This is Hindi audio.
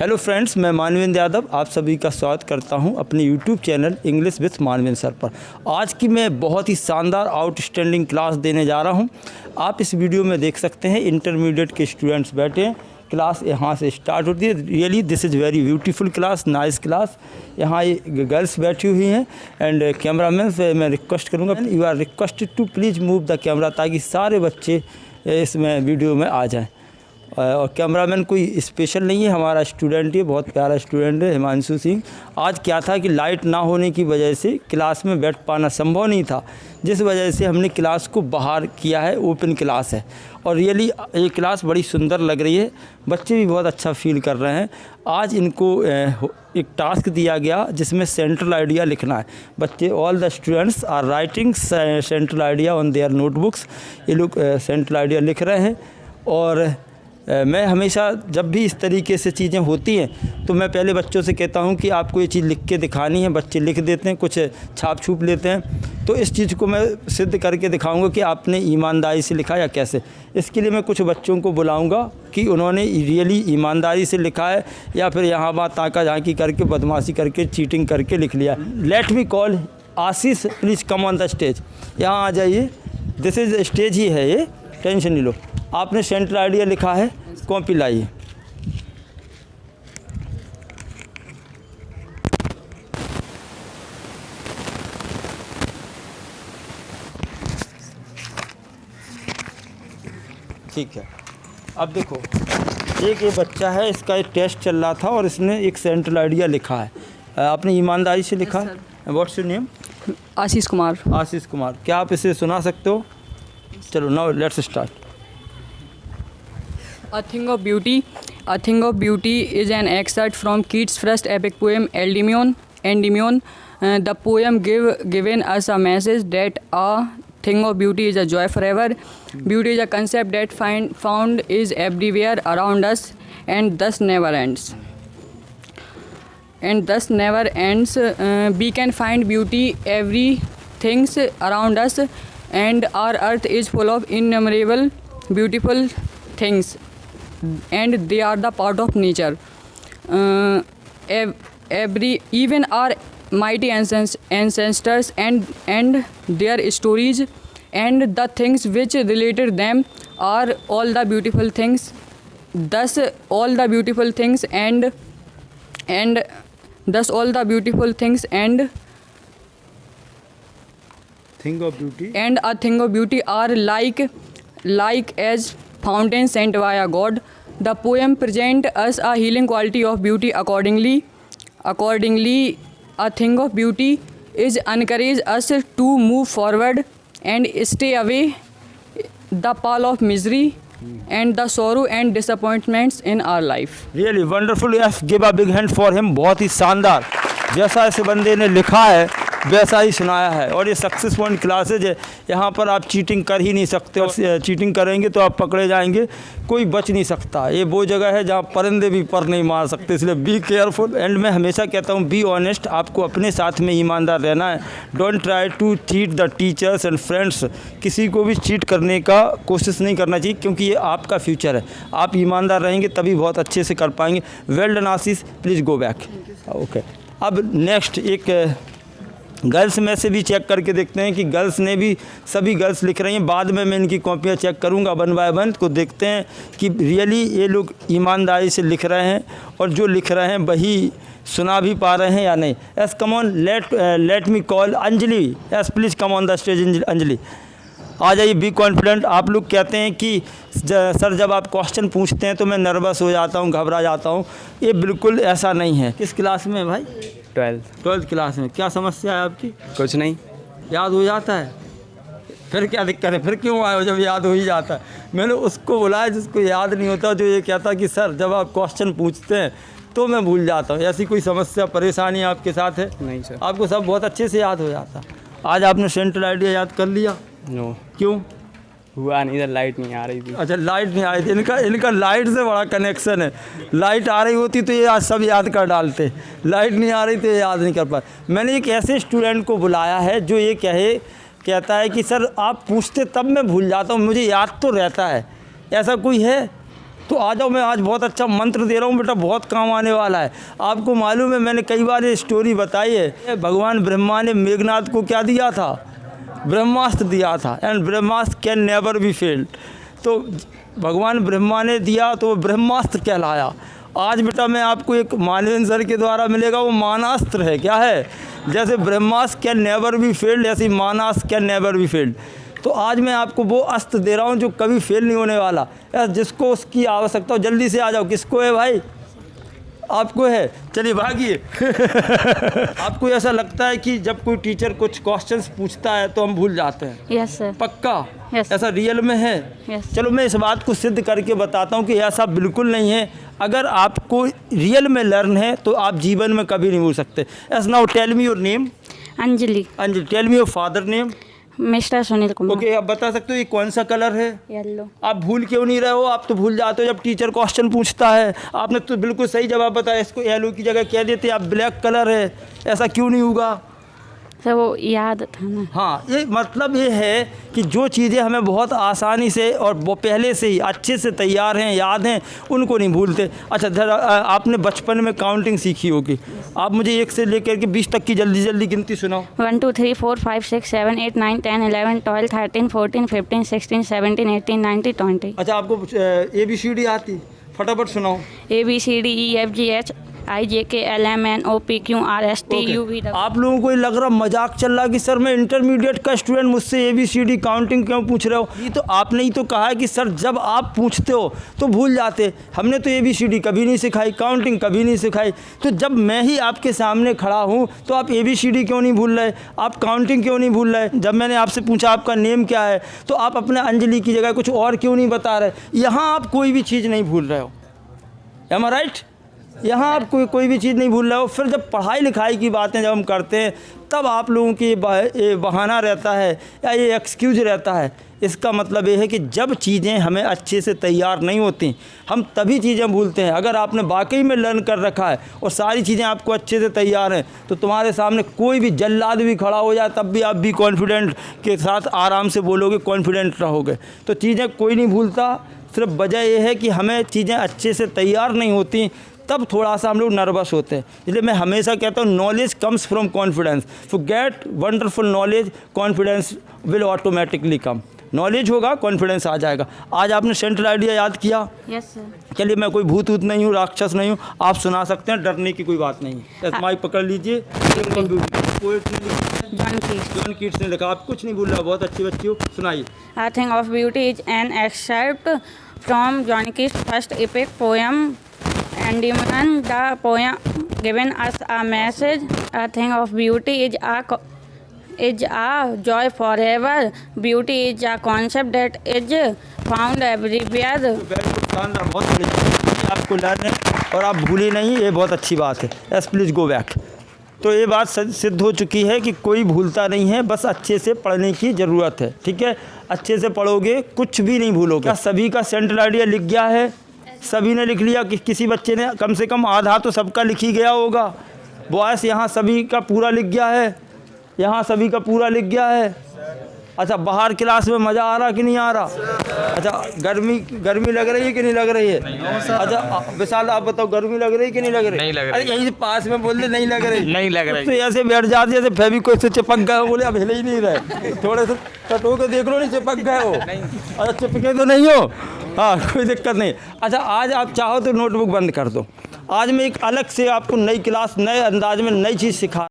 हेलो फ्रेंड्स, मैं मानवेंद्र यादव आप सभी का स्वागत करता हूं अपने YouTube channel English with Manvendra sir पर। आज की मैं बहुत ही शानदार आउटस्टैंडिंग क्लास देने जा रहा हूं। आप इस वीडियो में देख सकते हैं इंटरमीडिएट के स्टूडेंट्स बैठे हैं। क्लास यहाँ से स्टार्ट होती है। Really this is very beautiful class, nice class. यहाँ ये गर्ल्स बैठी हुई हैं एंड कैमरामैन से मैं रिक्वेस्ट करूँगा, you are requested to please move the camera, ताकि सारे बच्चे इसमें वीडियो में आ जाएँ। और कैमरामैन कोई स्पेशल नहीं है, हमारा स्टूडेंट है, बहुत प्यारा स्टूडेंट है, हिमांशु सिंह। आज क्या था कि लाइट ना होने की वजह से क्लास में बैठ पाना संभव नहीं था, जिस वजह से हमने क्लास को बाहर किया है, ओपन क्लास है। और रियली ये क्लास बड़ी सुंदर लग रही है, बच्चे भी बहुत अच्छा फील कर रहे हैं। आज इनको एक टास्क दिया गया जिसमें सेंट्रल आइडिया लिखना है। बच्चे all the students are writing central idea on their notebooks. ये लोग सेंट्रल आइडिया लिख रहे हैं। और मैं हमेशा जब भी इस तरीके से चीज़ें होती हैं तो मैं पहले बच्चों से कहता हूं कि आपको ये चीज़ लिख के दिखानी है। बच्चे लिख देते हैं, कुछ छाप छूप लेते हैं। तो इस चीज़ को मैं सिद्ध करके दिखाऊंगा कि आपने ईमानदारी से लिखा या कैसे। इसके लिए मैं कुछ बच्चों को बुलाऊंगा कि उन्होंने रियली ईमानदारी से लिखा है या फिर यहाँ वहाँ ताका झांकी करके, बदमाशी करके, चीटिंग करके लिख लिया। Late me call Ashish, please come on the stage. यहाँ आ जाइए, दिस इज़ स्टेज ही है ये, टेंशन नहीं लो। आपने सेंट्रल आइडिया लिखा है, कॉपी लाइए। ठीक है, अब देखो, एक ये बच्चा है, इसका एक टेस्ट चल रहा था और इसने एक सेंट्रल आइडिया लिखा है। आपने ईमानदारी से लिखा है। What's your name? Ashish Kumar. Ashish Kumar, क्या आप इसे सुना सकते हो? चलो, now let's start. A Thing of Beauty. A Thing of Beauty is an excerpt from Keats' first epic poem, Endymion. The poem given us a message that a thing of beauty is a joy forever. Beauty is a concept that found is everywhere around us and thus never ends. We can find beauty every things around us, and our earth is full of innumerable beautiful things, and they are the part of nature. Even our mighty ancestors and their stories and the things which related them are all the beautiful things. Thus all the beautiful things and thus all the beautiful things and Thing of beauty and a thing of beauty are like as fountains sent by a god. The poem presents us a healing quality of beauty. Accordingly, a thing of beauty is encourage us to move forward and stay away the pall of misery and the sorrow and disappointments in our life. Really wonderful. Yes, give a big hand for him. बहुत ही शानदार, जैसा इस बंदे ने लिखा है वैसा ही सुनाया है। और ये सक्सेस पॉइंट क्लासेज है, यहाँ पर आप चीटिंग कर ही नहीं सकते हो। चीटिंग करेंगे तो आप पकड़े जाएंगे, कोई बच नहीं सकता। ये वो जगह है जहाँ परिंदे भी पर नहीं मार सकते, इसलिए बी केयरफुल। एंड मैं हमेशा कहता हूँ बी ऑनेस्ट, आपको अपने साथ में ईमानदार रहना है। Don't try to cheat the teachers and friends. किसी को भी चीट करने का कोशिश नहीं करना चाहिए, क्योंकि ये आपका फ्यूचर है। आप ईमानदार रहेंगे तभी बहुत अच्छे से कर पाएंगे। Well done Ashish, please go back. Okay, अब नेक्स्ट एक गर्ल्स में से भी चेक करके देखते हैं कि गर्ल्स ने भी, सभी गर्ल्स लिख रही हैं। बाद में मैं इनकी कॉपियाँ चेक करूँगा वन बाय वन, को देखते हैं कि रियली ये लोग ईमानदारी से लिख रहे हैं और जो लिख रहे हैं वही सुना भी पा रहे हैं या नहीं। Yes come on, let me call Anjali. Yes please come on the stage Anjali, आ जाइए। Be confident. आप लोग कहते हैं कि सर जब आप क्वेश्चन पूछते हैं तो मैं नर्वस हो जाता हूँ, घबरा जाता हूँ। ये बिल्कुल ऐसा नहीं है। किस क्लास में भाई? 12th क्लास में। क्या समस्या है आपकी? कुछ नहीं, याद हो जाता है। फिर क्या दिक्कत है? फिर क्यों आए हो जब याद हो ही जाता है? मैंने उसको बुलाया जिसको याद नहीं होता, जो ये कहता कि सर जब आप क्वेश्चन पूछते हैं तो मैं भूल जाता हूँ। ऐसी कोई समस्या परेशानी आपके साथ है? नहीं सर। आपको सब बहुत अच्छे से याद हो जाता। आज आपने सेंट्रल आइडिया याद कर लिया? नो। क्यों? हुआ नहीं, इधर लाइट नहीं आ रही थी। अच्छा, लाइट नहीं आई थी। इनका लाइट से बड़ा कनेक्शन है। लाइट आ रही होती तो ये आज सब याद कर डालते, लाइट नहीं आ रही तो ये याद नहीं कर पाए। मैंने एक ऐसे स्टूडेंट को बुलाया है जो ये कहता है कि सर आप पूछते तब मैं भूल जाता हूँ, मुझे याद तो रहता है। ऐसा कोई है? तो आ जाओ, मैं आज बहुत अच्छा मंत्र दे रहा हूँ बेटा, बहुत काम आने वाला है। आपको मालूम है मैंने कई बार ये स्टोरी बताई है, भगवान ब्रह्मा ने मेघनाथ को क्या दिया था? ब्रह्मास्त्र दिया था, and Brahmastra can never be failed. तो भगवान ब्रह्मा ने दिया तो वो ब्रह्मास्त्र कहलाया। आज बेटा मैं आपको एक मानवेंद्र सर के द्वारा मिलेगा, वो मानास्त्र है। क्या है? जैसे ब्रह्मास्त्र कैन नेवर बी फेल्ड, ऐसे मानास्त्र कैन नेवर बी फेल्ड। तो आज मैं आपको वो अस्त्र दे रहा हूँ जो कभी फेल नहीं होने वाला। जिसको उसकी आवश्यकता हो जल्दी से आ जाओ। किसको है भाई? आपको है, चलिए भागिए। आपको ऐसा लगता है कि जब कोई टीचर कुछ क्वेश्चंस पूछता है तो हम भूल जाते हैं? Yes sir. पक्का? Yes. ऐसा रियल में है? Yes. चलो मैं इस बात को सिद्ध करके बताता हूँ कि ऐसा बिल्कुल नहीं है। अगर आपको रियल में लर्न है तो आप जीवन में कभी नहीं भूल सकते। Yes now tell me your name. Anjali. Anjali, tell me your father name. Mister Sunil Kumar. Okay, आप बता सकते हो ये कौन सा कलर है? येलो। आप भूल क्यों नहीं रहे हो? आप तो भूल जाते हो जब टीचर क्वेश्चन पूछता है। आपने तो बिल्कुल सही जवाब बताया, इसको येलो की जगह कह देते आप ब्लैक कलर है। ऐसा क्यों नहीं होगा? सर वो याद था ना। हाँ, ये मतलब ये है कि जो चीज़ें हमें बहुत आसानी से और वो पहले से ही अच्छे से तैयार हैं, याद हैं, उनको नहीं भूलते। अच्छा जरा आपने बचपन में काउंटिंग सीखी होगी, आप मुझे 1 से लेकर के 20 तक की जल्दी जल्दी गिनती सुनाओ। 1 2 3 4 5 6 7 8 9 10 11 12 13 14 15 16 17 18 19 20। अच्छा, आपको ABCD आती? फटाफट सुनाओ। ABCDEFGH IJKLMNOPQRST UV। आप लोगों को ये लग रहा मजाक चल रहा है कि सर मैं इंटरमीडिएट का स्टूडेंट, मुझसे ABCD काउंटिंग क्यों पूछ रहे हो? ये तो आपने ही तो कहा है कि सर जब आप पूछते हो तो भूल जाते। हमने तो ABCD कभी नहीं सिखाई, काउंटिंग कभी नहीं सिखाई। तो जब मैं ही आपके सामने खड़ा हूँ तो आप ABCD क्यों नहीं भूल रहे? आप काउंटिंग क्यों नहीं भूल रहे? जब मैंने आपसे पूछा आपका नेम क्या है तो आप अपने अंजलि की जगह कुछ और क्यों नहीं बता रहे? यहाँ आप कोई भी चीज़ नहीं भूल रहे हो। एम आई राइट? यहाँ आप कोई भी चीज़ नहीं भूल रहे हो। फिर जब पढ़ाई लिखाई की बातें जब हम करते हैं तब आप लोगों की ये बहाना रहता है या ये एक्सक्यूज़ रहता है। इसका मतलब ये है कि जब चीज़ें हमें अच्छे से तैयार नहीं होती हम तभी चीज़ें भूलते हैं। अगर आपने वाकई में लर्न कर रखा है और सारी चीज़ें आपको अच्छे से तैयार हैं तो तुम्हारे सामने कोई भी जल्लाद भी खड़ा हो जाए तब भी आप भी कॉन्फिडेंट के साथ आराम से बोलोगे, कॉन्फिडेंट रहोगे। तो चीज़ें कोई नहीं भूलता, सिर्फ वजह यह है कि हमें चीज़ें अच्छे से तैयार नहीं होती, तब थोड़ा सा हम लोग नर्वस होते हैं। इसलिए मैं हमेशा कहता हूँ knowledge comes from confidence. For get wonderful knowledge, confidence will automatically come. Knowledge होगा, कॉन्फिडेंस आ जाएगा। आज आपने सेंट्रल आइडिया याद किया? Yes sir. चलिए, मैं कोई भूत ऊत नहीं हूँ, राक्षस नहीं हूँ, आप सुना सकते हैं, डरने की कोई बात नहीं है। माइक पकड़ लीजिए। जॉन कीट्स ने लिखा, आप कुछ नहीं भूल रहा, बहुत अच्छी बच्ची हो, सुनाइए। A Thing of Beauty is an excerpt from John Keats' first epic poem, Endymion. The poem given us a message. A thing of beauty is a joy forever. Beauty is a concept that is found everywhere. शानदार, बहुत बढ़िया, आपको लर्न है और आप भूले नहीं, ये बहुत अच्छी बात है। Yes please go back. तो ये बात सिद्ध हो चुकी है कि कोई भूलता नहीं है, बस अच्छे से पढ़ने की ज़रूरत है। ठीक है, अच्छे से पढ़ोगे कुछ भी नहीं भूलोगे। क्या सभी का सेंट्रल आइडिया लिख गया है? सभी ने लिख लिया कि किसी बच्चे ने कम से कम आधा तो सबका लिख ही गया होगा। बॉयस यहाँ सभी का पूरा लिख गया है, यहाँ सभी का पूरा लिख गया है। अच्छा, बाहर क्लास में मज़ा आ रहा कि नहीं आ रहा? अच्छा, गर्मी लग रही है कि नहीं लग रही है? अच्छा विशाल, आप बताओ, गर्मी लग रही है कि नहीं लग रही? नहीं लग रही। अरे यहीं से पास में बोल दे नहीं लग रही। नहीं लग रही। तो ऐसे बैठ जाते जैसे फेविक्विक से चिपक गए, बोले अब हिले ही नहीं रहे। थोड़े से कटो के देख लो, नहीं चिपक गए हो? अच्छा, चिपके तो नहीं हो? हाँ, कोई दिक्कत नहीं। अच्छा, आज आप चाहो तो नोटबुक बंद कर दो। आज मैं एक अलग से आपको नई क्लास, नए अंदाज में नई चीज़ सिखा